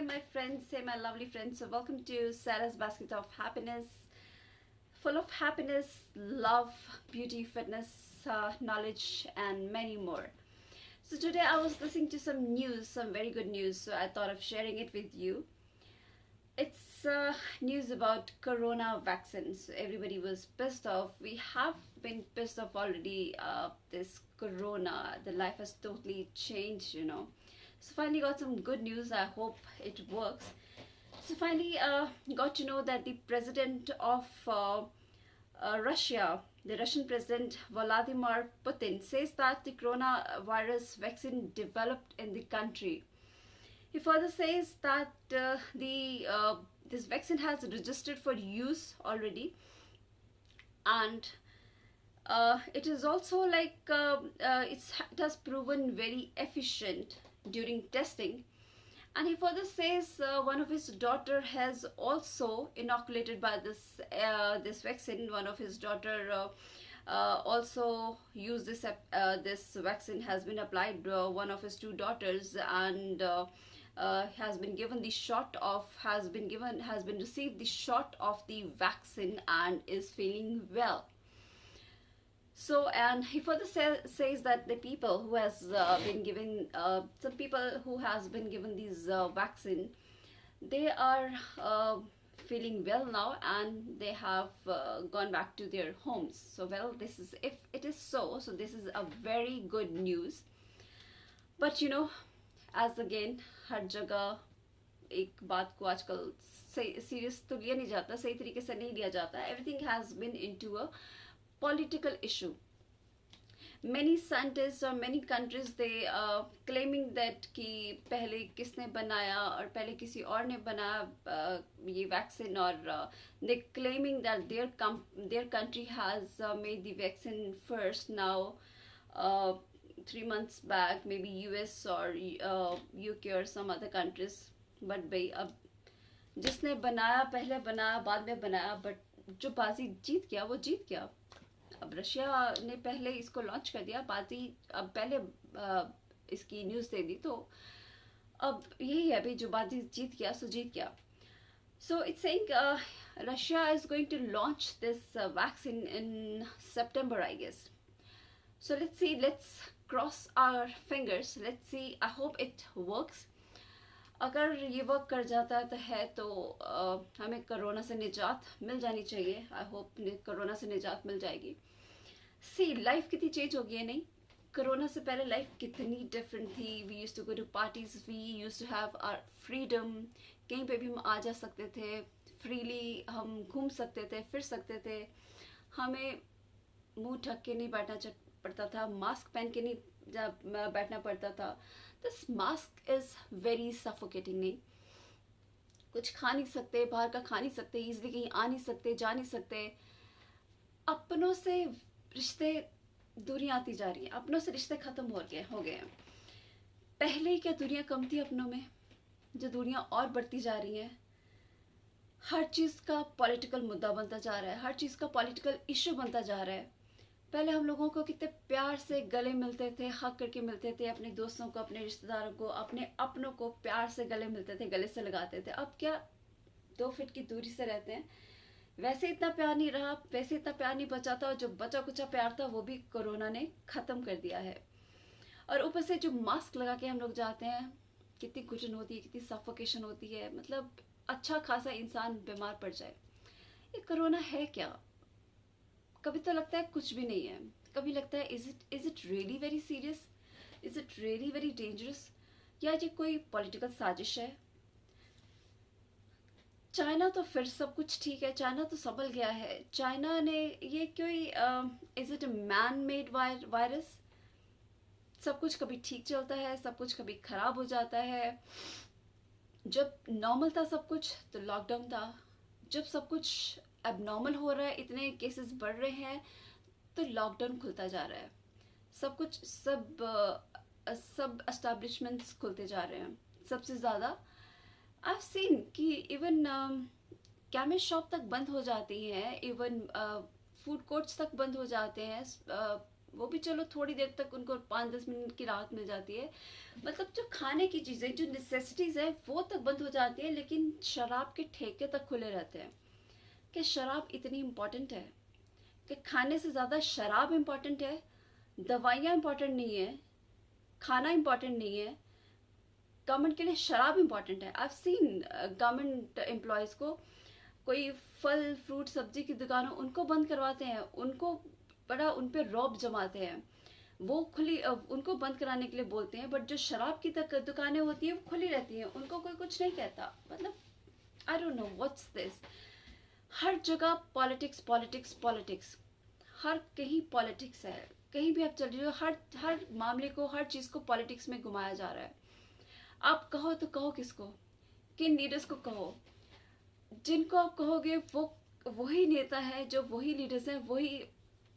my friends, hey, my lovely friends. So, welcome to Sarah's Basket of Happiness, full of happiness, love, beauty, fitness, knowledge, and many more. So, today I was listening to some news, some very good news. So, I thought of sharing it with you. It's news about corona vaccines. Everybody was pissed off. We have been pissed off already. This corona, the life has totally changed. So finally got some good news. I hope it works. So finally got to know that the president of Russia, the Russian president Vladimir Putin, says that the coronavirus vaccine developed in the country. He further says that this vaccine has registered for use already, and it is also like it has proven very efficient during testing. And he further says one of his daughter has also inoculated by this vaccine. One of his daughter also used this vaccine, has been applied. One of his two daughters, and has been given the shot of has been received the shot of the vaccine and is feeling well. So, and he further says that the people who has been given some people who has been given these vaccine, they are feeling well now, and they have gone back to their homes. So, well, this is, if it is so this is a very good news. But as again, हर जगह एक बात को आजकल serious तो लिया नहीं जाता, सही तरीके से नहीं लिया जाता. Everything has been into a political issue. Many scientists or many countries, they claiming that कि पहले किसने बनाया और पहले किसी और ने बनाया ये vaccine, और they claiming that their country has made the vaccine first. Now 3 months back, maybe US or UK or some other countries. But भाई अब जिसने बनाया पहले बनाया बाद में बनाया, but जो बाजी जीत गया वो जीत गया. अब रशिया ने पहले इसको लॉन्च कर दिया, बाजी अब पहले इसकी न्यूज़ दे दी, तो अब यही है भाई, जो बाजी जीत गया सो जीत गया. So it's saying Russia is going to launch this vaccine in September, I guess. So let's see, let's cross our fingers, let's see. I hope it works. अगर ये वर्क कर जाता है तो हमें कोरोना से निजात मिल जानी चाहिए. आई होप कोरोना से निजात मिल जाएगी. सी, लाइफ कितनी चेंज हो गई है. नहीं, कोरोना से पहले लाइफ कितनी डिफरेंट थी. We used to go to parties, we used to have our freedom. कहीं पे भी हम आ जा सकते थे फ्रीली, हम घूम सकते थे, फिर सकते थे. हमें मुंह ढक के नहीं बैठना पड़ता था, मास्क पहन के नहीं बैठना पड़ता था. This mask is very suffocating. नहीं, कुछ खा नहीं सकते, बाहर का खा नहीं सकते, इजली कहीं आ नहीं सकते, जा नहीं सकते. अपनों से रिश्ते दूरियां आती जा रही हैं, अपनों से रिश्ते खत्म हो गए हैं. पहले ही क्या दुनिया कम थी अपनों में, जो दूरियां और बढ़ती जा रही हैं. हर चीज़ का पॉलिटिकल मुद्दा बनता जा रहा है, हर चीज़ का पॉलिटिकल इशू बनता जा रहा है. पहले हम लोगों को कितने प्यार से गले मिलते थे, हक करके मिलते थे. अपने दोस्तों को, अपने रिश्तेदारों को, अपने अपनों को प्यार से गले मिलते थे, गले से लगाते थे. अब क्या 2 फीट की दूरी से रहते हैं. वैसे इतना प्यार नहीं रहा, वैसे इतना प्यार नहीं बचा था. और जो बचा कुचा प्यार था वो भी कोरोना ने ख़त्म कर दिया है. और ऊपर से जो मास्क लगा के हम लोग जाते हैं, कितनी घुटन होती है, कितनी सफोकेशन होती है. मतलब अच्छा खासा इंसान बीमार पड़ जाए. ये कोरोना है क्या? कभी तो लगता है कुछ भी नहीं है, कभी लगता है is it really very serious, is it really very dangerous, या ये कोई पॉलिटिकल साजिश है. चाइना तो फिर सब कुछ ठीक है, चाइना तो संभल गया है. चाइना ने ये कोई is it a man made virus. सब कुछ कभी ठीक चलता है, सब कुछ कभी खराब हो जाता है. जब नॉर्मल था सब कुछ तो लॉकडाउन था. जब सब कुछ अब नॉर्मल हो रहा है, इतने केसेस बढ़ रहे हैं, तो लॉकडाउन खुलता जा रहा है. सब कुछ सब एस्टैब्लिशमेंट्स खुलते जा रहे हैं. सबसे ज़्यादा आई हैव सीन कि इवन केमिस्ट शॉप तक बंद हो जाती हैं, इवन फूड कोर्ट्स तक बंद हो जाते हैं. वो भी चलो थोड़ी देर तक उनको 5-10 मिनट की राहत मिल जाती है। मतलब जो खाने की चीज़ें, जो नेसेसिटीज़ है वो तक बंद हो जाती है, लेकिन शराब के ठेके तक खुले रहते हैं। कि शराब इतनी इम्पोर्टेंट है कि खाने से ज़्यादा शराब इम्पोर्टेंट है, दवाइयाँ इम्पोर्टेंट नहीं है, खाना इम्पोर्टेंट नहीं है, गवर्नमेंट के लिए शराब इम्पोर्टेंट है। आई सीन गवर्नमेंट एम्प्लॉयज़ को, कोई फल फ्रूट सब्जी की दुकानों उनको बंद करवाते हैं, उनको बड़ा उन पे रौब जमाते हैं, वो खुली उनको बंद कराने के लिए बोलते हैं, बट जो शराब की दुकानें होती हैं वो खुली रहती हैं, उनको कोई कुछ नहीं कहता। मतलब I don't know what's this. हर जगह पॉलिटिक्स पॉलिटिक्स पॉलिटिक्स, हर कहीं पॉलिटिक्स है। कहीं भी आप चल रहे हो, हर हर मामले को, हर चीज़ को पॉलिटिक्स में घुमाया जा रहा है। आप कहो तो कहो किसको, किन लीडर्स को कहो, जिनको आप कहोगे वो वही नेता है, जो वही लीडर्स हैं, वही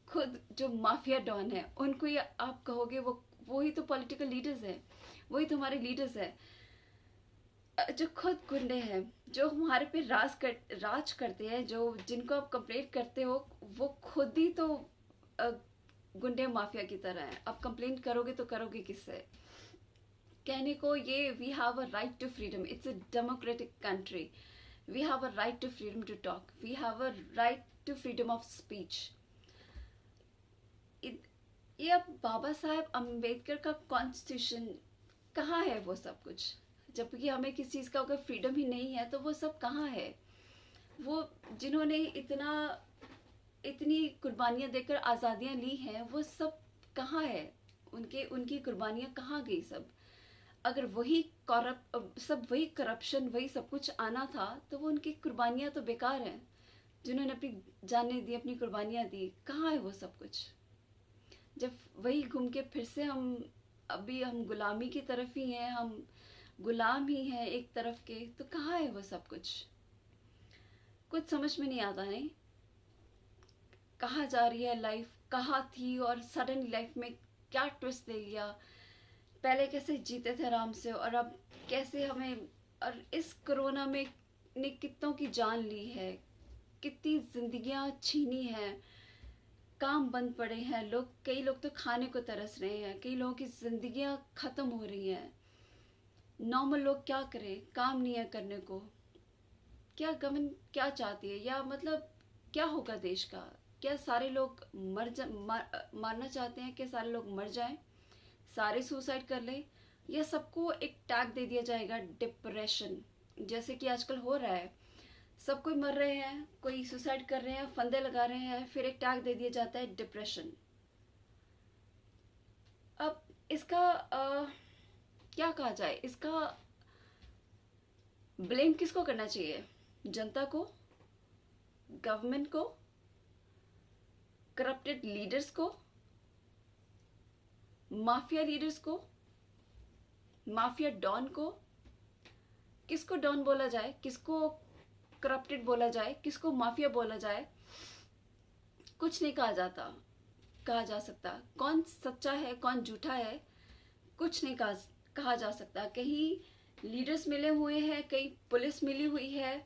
खुद जो माफिया डॉन है, उनको ही आप कहोगे वो वही तो पॉलिटिकल लीडर्स हैं, वही तो हमारे लीडर्स हैं। जो खुद गुंडे हैं, जो हमारे पे राज करते हैं, जो जिनको आप कंप्लेंट करते हो, वो खुद ही तो गुंडे माफिया की तरह हैं। आप कंप्लेंट करोगे तो करोगे किससे? कहने को ये we have a right to freedom, it's a democratic country, we have a right to freedom to talk, we have a right to freedom of speech. ये अब बाबा साहेब अम्बेडकर का कॉन्स्टिट्यूशन कहाँ है वो सब कुछ? जबकि हमें किसी चीज़ का अगर फ्रीडम ही नहीं है तो वो सब कहाँ है? वो जिन्होंने इतनी कुर्बानियाँ देकर आज़ादियाँ ली हैं, वो सब कहाँ है? उनकी कुर्बानियाँ कहाँ गई सब? अगर वही वही करप्शन, वही सब कुछ आना था, तो वो उनकी कुर्बानियाँ तो बेकार हैं। जिन्होंने अपनी जानें दी, अपनी कुर्बानियाँ दी, कहाँ है वो सब कुछ? जब वही घूम के फिर से हम गुलामी की तरफ ही हैं, हम गुलाम ही हैं एक तरफ के, तो कहाँ है वो सब कुछ समझ में नहीं आता। नहीं, कहाँ जा रही है लाइफ, कहाँ थी और सडन लाइफ में क्या ट्विस्ट ले लिया। पहले कैसे जीते थे आराम से, और अब कैसे हमें, और इस कोरोना में ने कितनों की जान ली है, कितनी जिंदगियां छीनी हैं, काम बंद पड़े हैं, कई लोग तो खाने को तरस रहे हैं, कई लोगों की जिंदगियां खत्म हो रही हैं। नॉर्मल लोग क्या करें, काम नहीं है करने को। क्या गवर्नमेंट क्या चाहती है, या मतलब क्या होगा देश का? क्या सारे लोग मारना चाहते हैं कि सारे लोग मर जाएं, सारे सुसाइड कर लें, या सबको एक टैग दे दिया जाएगा डिप्रेशन, जैसे कि आजकल हो रहा है? सब कोई मर रहे हैं, कोई सुसाइड कर रहे हैं, फंदे लगा रहे हैं, फिर एक टैग दे दिया जाता है डिप्रेशन। अब इसका क्या कहा जाए? इसका ब्लेम किसको करना चाहिए? जनता को, गवर्नमेंट को, करप्टेड लीडर्स को, माफिया लीडर्स को, माफिया डॉन को? किसको डॉन बोला जाए, किसको करप्टेड बोला जाए, किसको माफिया बोला जाए? कुछ नहीं कहा जा सकता। कौन सच्चा है, कौन झूठा है, कुछ नहीं कहा जा सकता। कहीं लीडर्स मिले हुए हैं, कहीं पुलिस मिली हुई है,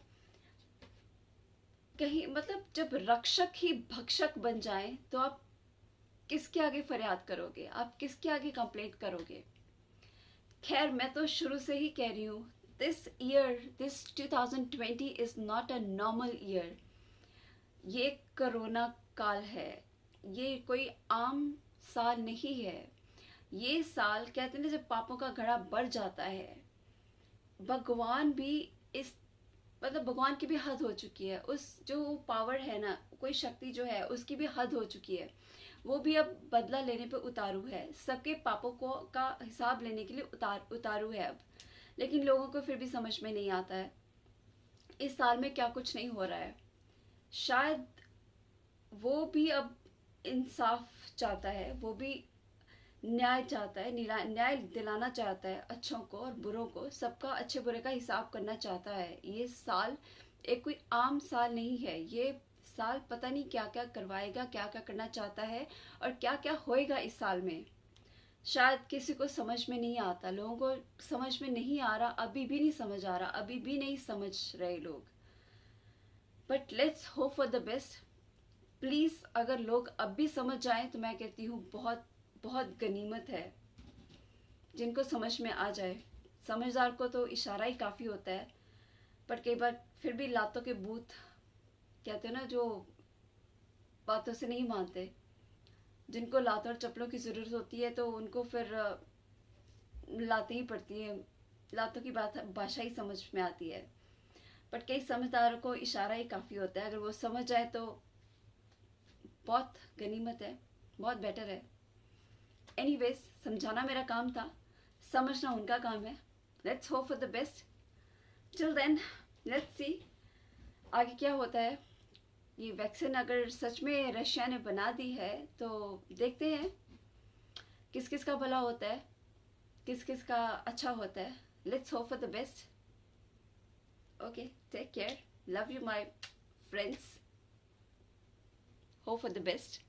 कहीं मतलब जब रक्षक ही भक्षक बन जाए तो आप किसके आगे फरियाद करोगे, आप किसके आगे कंप्लेंट करोगे? खैर, मैं तो शुरू से ही कह रही हूँ, this 2020 is not a normal year. ये कोरोना काल है, ये कोई आम साल नहीं है। ये साल, कहते हैं ना, जब पापों का घड़ा बढ़ जाता है, भगवान भी इस मतलब भगवान की भी हद हो चुकी है। उस जो पावर है ना, कोई शक्ति जो है, उसकी भी हद हो चुकी है। वो भी अब बदला लेने पे उतारू है, सबके पापों को का हिसाब लेने के लिए उतारू है अब। लेकिन लोगों को फिर भी समझ में नहीं आता है इस साल में क्या कुछ नहीं हो रहा है। शायद वो भी अब इंसाफ चाहता है, वो भी न्याय चाहता है, न्याय दिलाना चाहता है अच्छों को और बुरों को, सबका अच्छे बुरे का हिसाब करना चाहता है। ये साल एक कोई आम साल नहीं है। ये साल पता नहीं क्या क्या करवाएगा, क्या क्या करना चाहता है, और क्या क्या होएगा इस साल में। शायद किसी को समझ में नहीं आता, लोगों को समझ में नहीं आ रहा, अभी भी नहीं समझ आ रहा, अभी भी नहीं समझ रहे लोग। But let's hope for the best. Please अगर लोग अब भी समझ जाएं तो मैं कहती हूँ बहुत बहुत गनीमत है, जिनको समझ में आ जाए। समझदार को तो इशारा ही काफ़ी होता है, बट कई बार फिर भी लातों के बूथ कहते हैं ना, जो बातों से नहीं मानते, जिनको लातों और चप्पलों की ज़रूरत होती है तो उनको फिर लाते ही पड़ती है, लातों की बात भाषा ही समझ में आती है। बट कई समझदारों को इशारा ही काफ़ी होता है, अगर वो समझ जाए तो बहुत गनीमत है, बहुत बेटर है। एनीवेज, समझाना मेरा काम था, समझना उनका काम है। Let's hope for the best. Till then let's see आगे क्या होता है। ये वैक्सीन अगर सच में रशिया ने बना दी है तो देखते हैं किस किस का भला होता है, किस किस का अच्छा होता है। Let's hope for the best. Okay, take care, love you my friends, hope for the best.